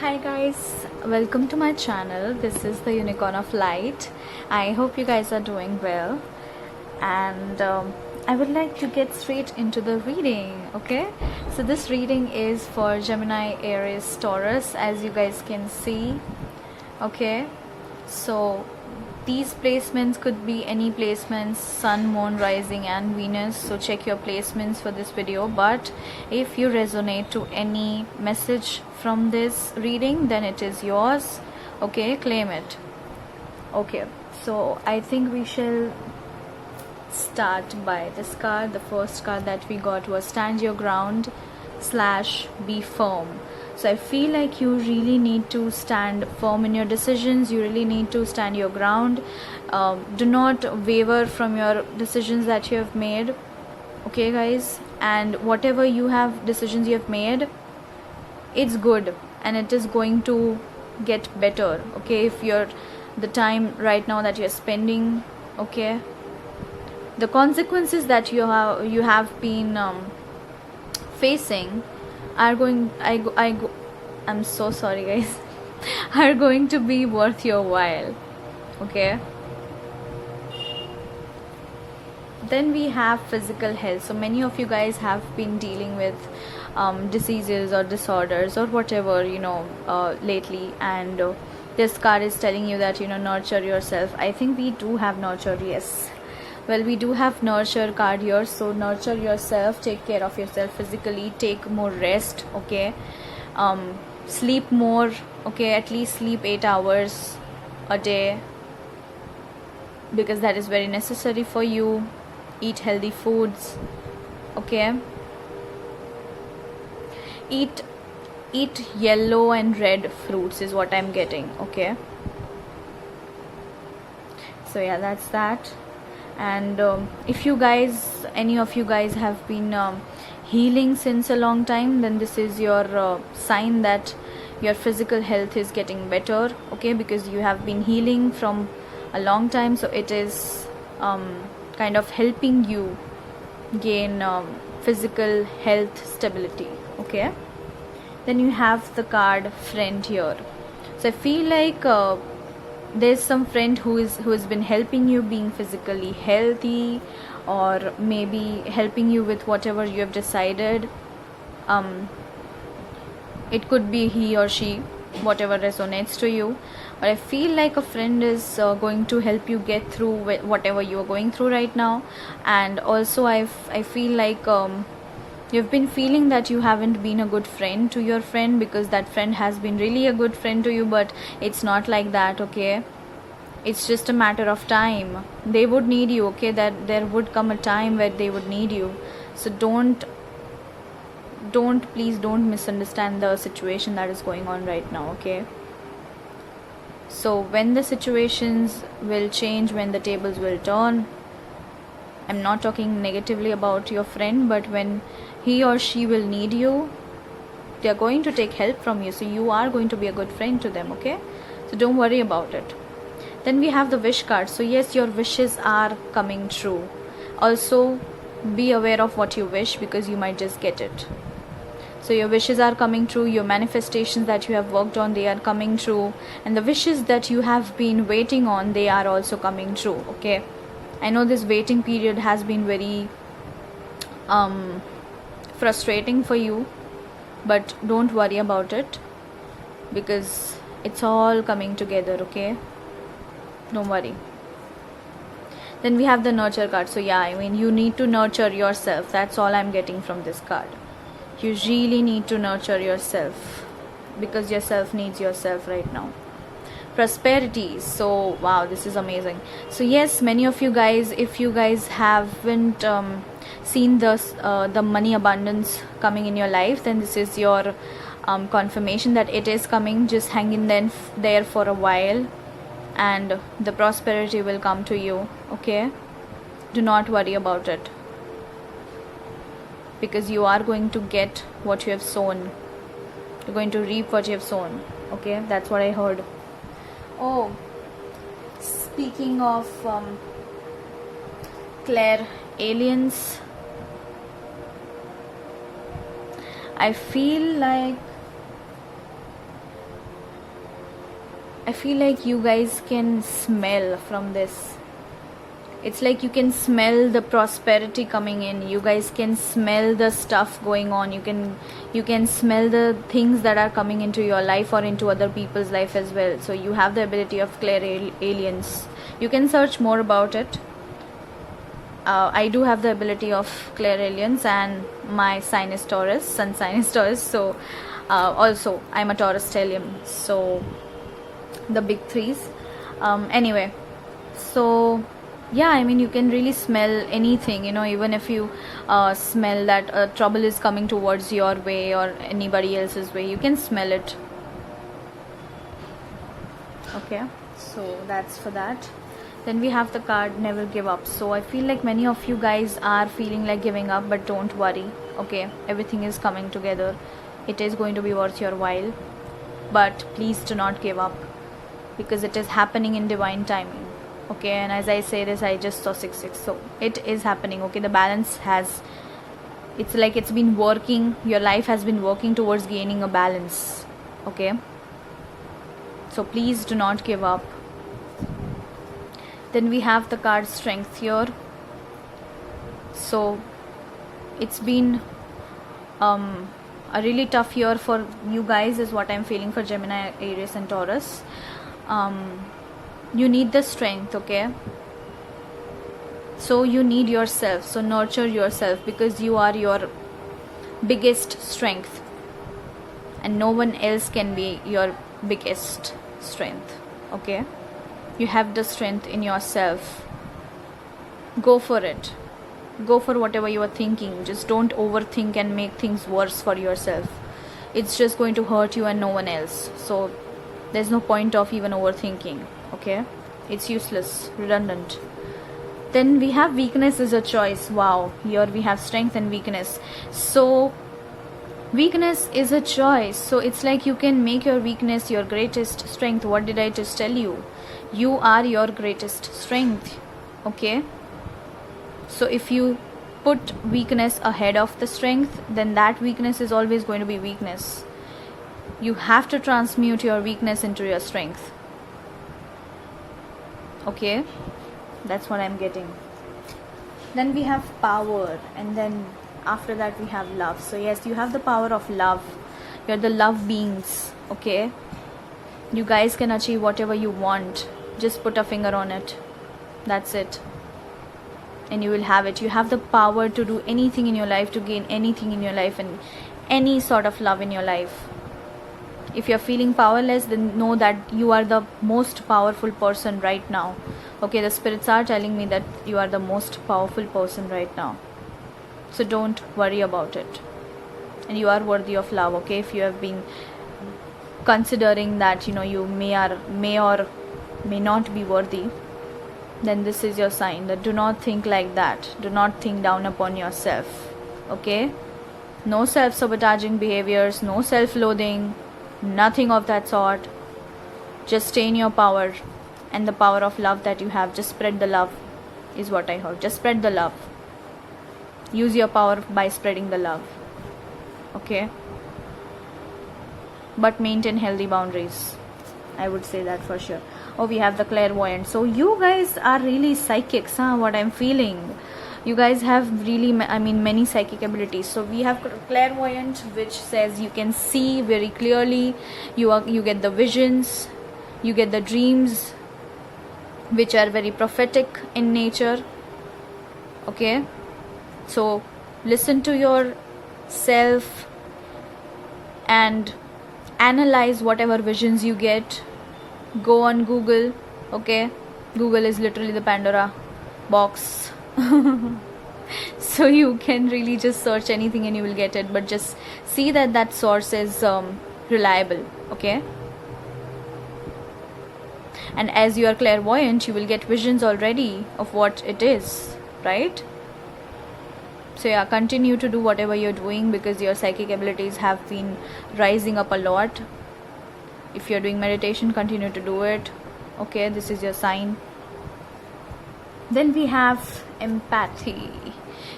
Hi guys, welcome to my channel. This is the Unicorn of Light. I hope you guys are doing well, and I would like to get straight into the reading. Okay, so this reading is for Gemini, Aries, Taurus, as you guys can see. Okay, so these placements could be any placements: sun, moon, rising and Venus. So check your placements for this video, but if you resonate to any message from this reading, then it is yours. Okay, claim it. Okay, so I think we shall start by this card. The first card that we got was stand your ground / be firm. So I feel like you really need to stand firm in your decisions. You really need to stand your ground. Do not waver from your decisions that you have made. Okay guys, and whatever you have decisions you have made, it's good and it is going to get better. Okay, if you're the time right now that you're spending, okay, the consequences that you have been facing are going I'm so sorry guys are going to be worth your while. Okay, then we have physical health. So many of you guys have been dealing with diseases or disorders or whatever, lately, and this card is telling you that nurture yourself. I think we do have nurture, yes, well, we do have nurture card here. So nurture yourself, take care of yourself physically, take more rest. Okay, sleep more. Okay, at least sleep 8 hours a day, because that is very necessary for you. Eat healthy foods. Okay, eat yellow and red fruits is what I'm getting. Okay, so yeah, that's that. And if any of you guys have been healing since a long time, then this is your sign that your physical health is getting better. Okay, because you have been healing from a long time, so it is kind of helping you gain physical health stability. Okay, then you have the card friend here. So I feel like there's some friend who has been helping you being physically healthy, or maybe helping you with whatever you have decided. It could be he or she, whatever resonates to you, but I feel like a friend is going to help you get through whatever you are going through right now. And also I feel like you've been feeling that you haven't been a good friend to your friend, because that friend has been really a good friend to you, but it's not like that. Okay, it's just a matter of time. They would need you. Okay, that there would come a time where they would need you. So please don't misunderstand the situation that is going on right now. Okay, so when the situations will change, when the tables will turn, I'm not talking negatively about your friend, but when he or she will need you, they are going to take help from you. So you are going to be a good friend to them. Okay, so don't worry about it. Then we have the wish card. So yes, your wishes are coming true. Also be aware of what you wish, because you might just get it. So your wishes are coming true. Your manifestations that you have worked on, they are coming true, and the wishes that you have been waiting on, they are also coming true. Okay, I know this waiting period has been very frustrating for you, but don't worry about it, because it's all coming together. Okay, don't worry. Then we have the nurture card. So yeah, I mean, you need to nurture yourself. That's all I'm getting from this card. You really need to nurture yourself, because yourself needs yourself right now. Prosperity. So wow, this is amazing. So yes, many of you guys, if you guys haven't seen the money abundance coming in your life, then this is your confirmation that it is coming. Just hang in there for a while, and the prosperity will come to you. Okay, do not worry about it, because you are going to get what you have sown. You're going to reap what you have sown. Okay, that's what I heard. Oh, speaking of Claire aliens, I feel like I feel like you guys can smell from this. It's like you can smell the prosperity coming in. You guys can smell the stuff going on. You can smell the things that are coming into your life or into other people's life as well. So you have the ability of clairalience. You can search more about it. I do have the ability of clairalience, and my sign is Taurus, sun sign is Taurus. So also I'm a Taurus stellium. So the big threes. Anyway, so yeah, I mean, you can really smell anything, you know, even if you smell that trouble is coming towards your way or anybody else's way, you can smell it. Okay, so that's for that. Then we have the card never give up. So I feel like many of you guys are feeling like giving up, but don't worry. Okay, everything is coming together. It is going to be worth your while, but please do not give up, because it is happening in divine timing. Okay, and as I say this, I just saw 6-6, so it is happening. Okay, the balance has, it's like it's been working, your life has been working towards gaining a balance. Okay, so please do not give up. Then we have the card strength here. So it's been a really tough year for you guys is what I'm feeling for Gemini, Aries and Taurus. You need the strength. Okay, so you need yourself, so nurture yourself, because you are your biggest strength and no one else can be your biggest strength. Okay, you have the strength in yourself. Go for it. Go for whatever you are thinking. Just don't overthink and make things worse for yourself. It's just going to hurt you and no one else. So there's no point of even overthinking. Okay, it's useless, redundant. Then we have weakness is a choice. Wow, here we have strength and weakness. So weakness is a choice. So it's like you can make your weakness your greatest strength. What did I just tell you? You are your greatest strength. Okay, so if you put weakness ahead of the strength, then that weakness is always going to be weakness. You have to transmute your weakness into your strength. Okay, that's what I'm getting. Then we have power, and then after that we have love. So yes, you have the power of love. You're the love beings. Okay, you guys can achieve whatever you want. Just put a finger on it. That's it, and you will have it. You have the power to do anything in your life, to gain anything in your life, and any sort of love in your life. If you're feeling powerless, then know that you are the most powerful person right now. Okay, the spirits are telling me that you are the most powerful person right now. So don't worry about it. And you are worthy of love. Okay, if you have been considering that, you know, you may or may not be worthy, then this is your sign that do not think like that. Do not think down upon yourself. Okay, no self-sabotaging behaviors, no self-loathing, nothing of that sort. Just stay in your power and the power of love that you have. Just spread the love is what I heard. Just spread the love. Use your power by spreading the love. Okay, but maintain healthy boundaries. I would say that for sure. Oh, we have the clairvoyant. So you guys are really psychics, huh? What I'm feeling, you guys have really, I mean, many psychic abilities. So we have clairvoyant, which says you can see very clearly. You get the visions, you get the dreams, which are very prophetic in nature. Okay, so listen to yourself and analyze whatever visions you get. Go on Google. Okay, Google is literally the Pandora box. So you can really just search anything and you will get it, but just see that that source is reliable. Okay, and as you are clairvoyant, you will get visions already of what it is, right? So yeah, continue to do whatever you're doing, because your psychic abilities have been rising up a lot. If you're doing meditation, continue to do it. Okay, this is your sign. Then we have empathy.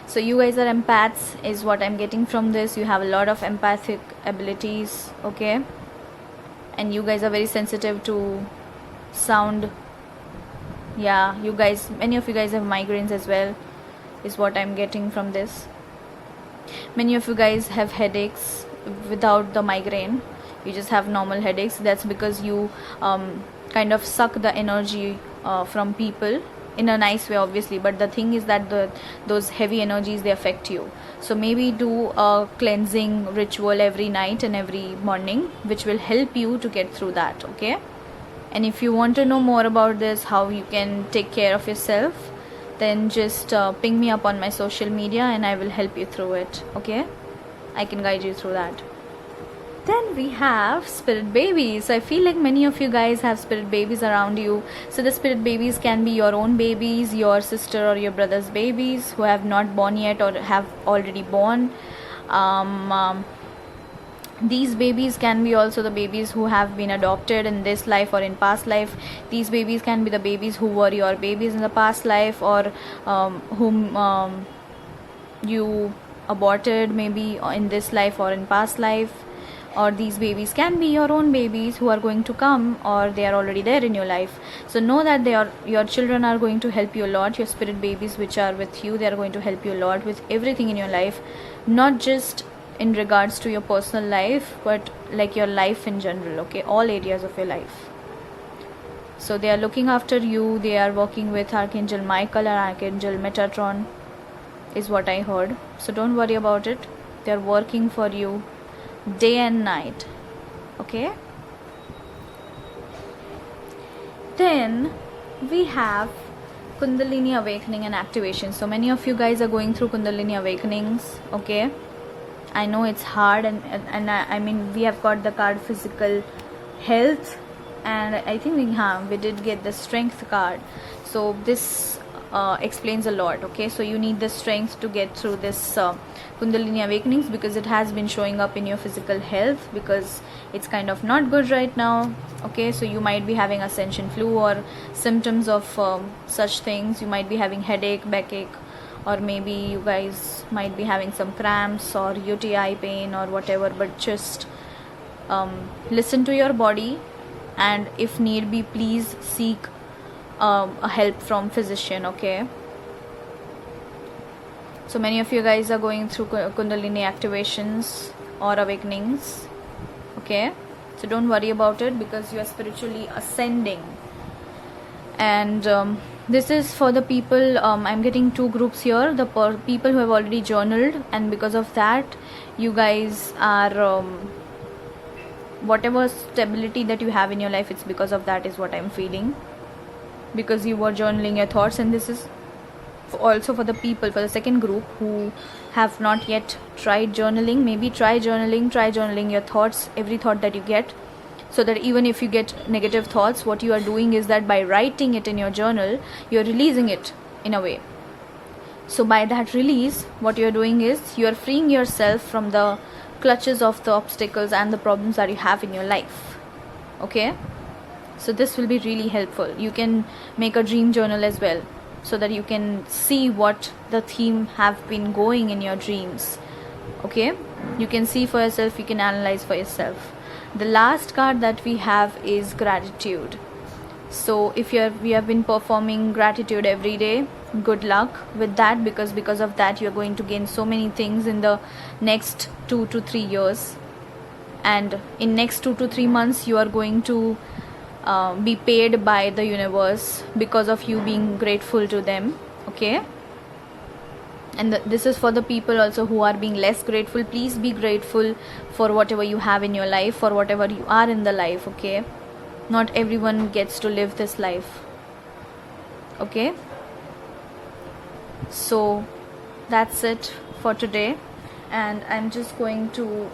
So you guys are empaths is what I'm getting from this. You have a lot of empathic abilities. Okay, and you guys are very sensitive to sound. Yeah, you guys, many of you guys have migraines as well, is what I'm getting from this. Many of you guys have headaches without the migraine. You just have normal headaches. That's because you kind of suck the energy from people in a nice way, obviously, but the thing is that those heavy energies, they affect you. So maybe do a cleansing ritual every night and every morning, which will help you to get through that. Okay, and if you want to know more about this, how you can take care of yourself, then just ping me up on my social media and I will help you through it. Okay, I can guide you through that. Then we have spirit babies. So I feel like many of you guys have spirit babies around you. So the spirit babies can be your own babies, your sister or your brother's babies who have not born yet or have already born. These babies can be also the babies who have been adopted in this life or in past life. These babies can be the babies who were your babies in the past life, or whom you aborted maybe in this life or in past life. Or these babies can be your own babies who are going to come, or they are already there in your life. So know that your children are going to help you a lot. Your spirit babies which are with you, they are going to help you a lot with everything in your life, not just in regards to your personal life, but like your life in general. Okay, all areas of your life. So they are looking after you. They are working with Archangel Michael and Archangel Metatron, is what I heard. So don't worry about it. They are working for you day and night. Okay, then we have Kundalini awakening and activation. So many of you guys are going through Kundalini awakenings. Okay, I know it's hard, and I mean, we have got the card physical health, and I think we did get the strength card. So this explains a lot. Okay, so you need the strength to get through this Kundalini awakenings, because it has been showing up in your physical health, because it's kind of not good right now. Okay, so you might be having ascension flu or symptoms of such things. You might be having headache, backache, or maybe you guys might be having some cramps or UTI pain or whatever. But just listen to your body, and if need be, please seek a help from physician. Okay, so many of you guys are going through Kundalini activations or awakenings. Okay, so don't worry about it, because you are spiritually ascending. And this is for the people, I'm getting two groups here. The people who have already journaled, and because of that you guys are whatever stability that you have in your life, it's because of that, is what I'm feeling, because you were journaling your thoughts. And this is also for the people, for the second group, who have not yet tried journaling. Maybe try journaling your thoughts, every thought that you get, so that even if you get negative thoughts, what you are doing is that by writing it in your journal, you're releasing it in a way. So by that release, what you're doing is you're freeing yourself from the clutches of the obstacles and the problems that you have in your life. Okay, so this will be really helpful. You can make a dream journal as well, so that you can see what the theme have been going in your dreams. Okay, you can see for yourself, you can analyze for yourself. The last card that we have is gratitude. So if we have been performing gratitude every day, good luck with that, because of that you are going to gain so many things in the next 2 to 3 years. And in next 2 to 3 months you are going to be paid by the universe because of you being grateful to them. Okay, and this is for the people also who are being less grateful. Please be grateful for whatever you have in your life, for whatever you are in the life. Okay, not everyone gets to live this life. Okay, so that's it for today, and I'm just going to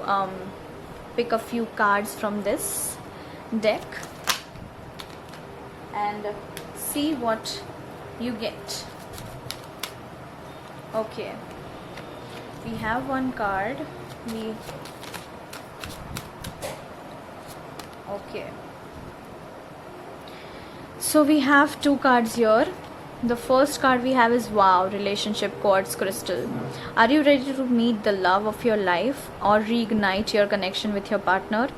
pick a few cards from this deck and see what you get. Okay, we have one card. Okay, so we have two cards here. The first card we have is Wow, Relationship Quartz Crystal. Are you ready to meet the love of your life or reignite your connection with your partner?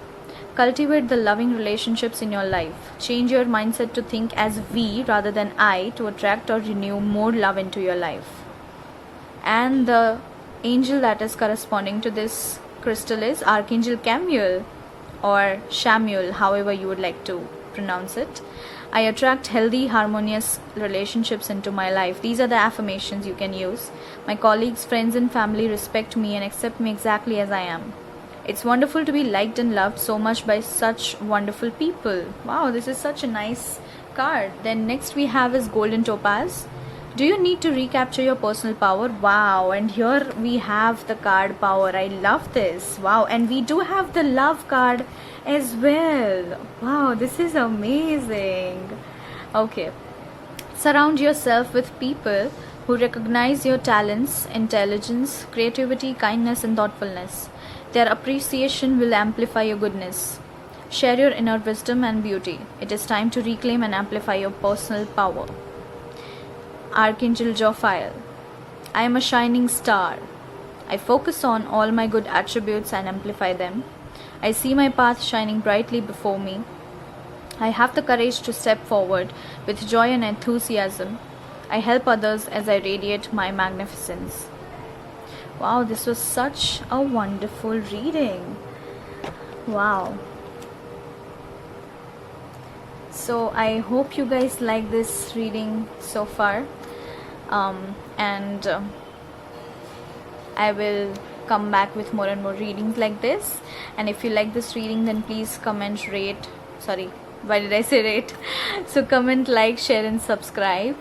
Cultivate the loving relationships in your life. Change your mindset to think as we rather than I to attract or renew more love into your life. And the angel that is corresponding to this crystal is Archangel Chamuel or Shamuel, however you would like to pronounce it. I attract healthy, harmonious relationships into my life. These are the affirmations you can use. My colleagues, friends, and family respect me and accept me exactly as I am. It's wonderful to be liked and loved so much by such wonderful people. Wow, this is such a nice card. Then next we have is Golden Topaz. Do you need to recapture your personal power? Wow, and here we have the card Power. I love this. Wow, and we do have the Love card as well. Wow, this is amazing. Okay, surround yourself with people who recognize your talents, intelligence, creativity, kindness, and thoughtfulness. Their appreciation will amplify your goodness. Share your inner wisdom and beauty. It is time to reclaim and amplify your personal power. Archangel Jophiel. I am a shining star. I focus on all my good attributes and amplify them. I see my path shining brightly before me. I have the courage to step forward with joy and enthusiasm. I help others as I radiate my magnificence. Wow, this was such a wonderful reading. Wow. So I hope you guys like this reading so far. And I will come back with more and more readings like this. And if you like this reading, then please comment, rate. Sorry, why did I say rate? So comment, like, share, and subscribe.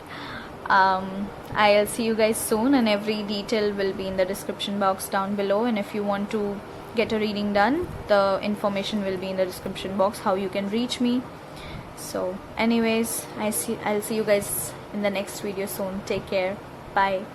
I'll see you guys soon, and every detail will be in the description box down below. And if you want to get a reading done, the information will be in the description box how you can reach me. So anyways, I'll see you guys in the next video soon. Take care. Bye.